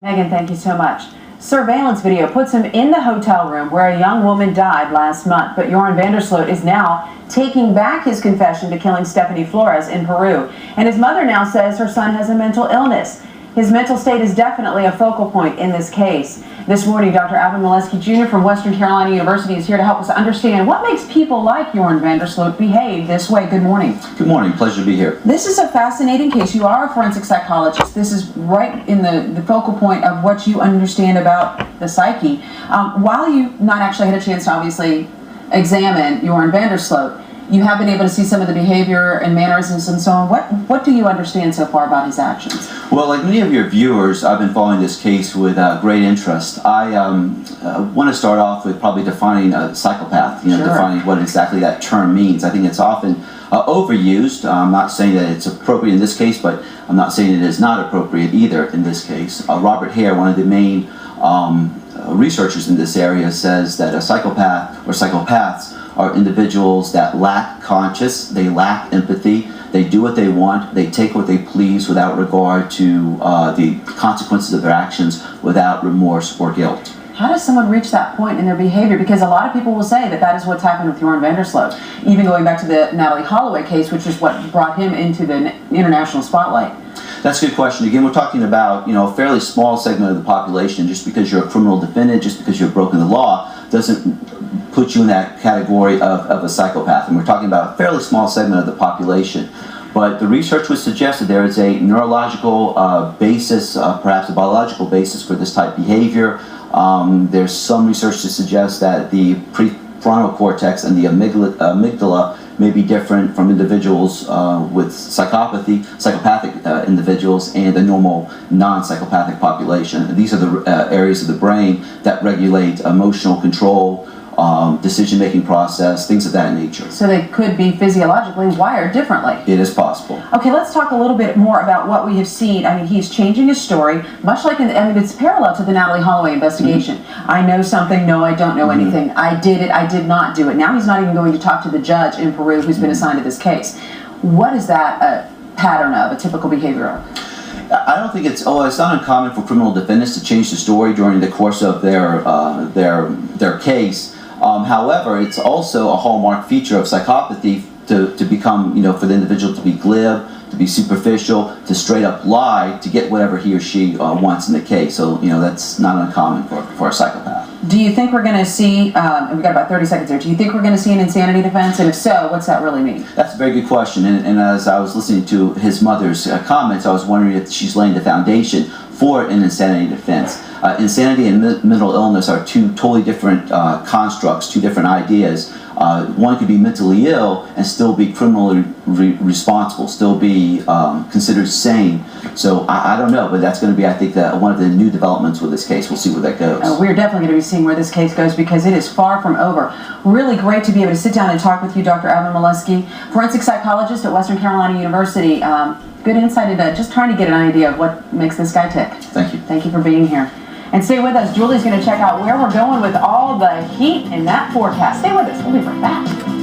Megan, thank you so much. Surveillance video puts him in the hotel room where a young woman died last month, but Joran is now taking back his confession to killing Stephanie Flores in Peru. And his mother now says her son has a mental illness. His mental state is definitely a focal point in this case. This morning, Dr. Alvin Jr. from Western Carolina University is here to help us understand what makes people like Joran behave this way. Good morning. Good morning. Pleasure to be here. This is a fascinating case. You are a forensic psychologist. This is right in the focal point of what you understand about the psyche. While you've not actually had a chance to obviously examine Joran, you have been able to see some of the behavior and mannerisms and so on. What do you understand so far about his actions? Well, like many of your viewers, I've been following this case with great interest. I want to start off with probably defining a psychopath, Sure. Defining what exactly that term means. I think it's often overused. I'm not saying that it's appropriate in this case, but I'm not saying it is not appropriate either in this case. Robert Hare, one of the main researchers in this area, says that a psychopath or psychopaths are individuals that lack conscience, they lack empathy, they do what they want, they take what they please without regard to the consequences of their actions, without remorse or guilt. How does someone reach that point in their behavior? Because a lot of people will say that that is what's happened with Joran, even going back to the Natalie Holloway case, which is what brought him into the international spotlight. That's a good question. Again, we're talking about a fairly small segment of the population. Just because you're a criminal defendant, just because you've broken the law, doesn't put you in that category of a psychopath. And we're talking about a fairly small segment of the population. But the research would suggest that there is a neurological basis, perhaps a biological basis for this type of behavior. There's some research to suggest that the prefrontal cortex and the amygdala may be different from individuals with psychopathic individuals and the normal non-psychopathic population. These are the areas of the brain that regulate emotional control, decision-making process, things of that nature. So they could be physiologically wired differently. It is possible. Okay, let's talk a little bit more about what we have seen. I mean, he's changing his story, much like it's parallel to the Natalie Holloway investigation. Mm-hmm. I know something, no, I don't know mm-hmm. anything. I did it, I did not do it. Now he's not even going to talk to the judge in Peru who's been assigned to this case. What is that a pattern of, a typical behavioral? I don't think it's not uncommon for criminal defendants to change the story during the course of their case. However, it's also a hallmark feature of psychopathy to become, for the individual to be glib, to be superficial, to straight up lie to get whatever he or she wants in the case. So, that's not uncommon for a psychopath. Do you think we're going to see, and we've got about 30 seconds here, do you think we're going to see an insanity defense? And if so, what's that really mean? That's a very good question. And as I was listening to his mother's comments, I was wondering if she's laying the foundation for an insanity defense. Insanity and mental illness are two totally different constructs, two different ideas. One could be mentally ill and still be criminally responsible, still be considered sane. So I don't know, but that's going to be, I think, one of the new developments with this case. We'll see where that goes. We're definitely going to be seeing where this case goes because it is far from over. Really great to be able to sit down and talk with you, Dr. Alvin, forensic psychologist at Western Carolina University. Good insight into just trying to get an idea of what makes this guy tick. Thank you. Thank you for being here. And stay with us. Julie's going to check out where we're going with all the heat in that forecast. Stay with us. We'll be right back.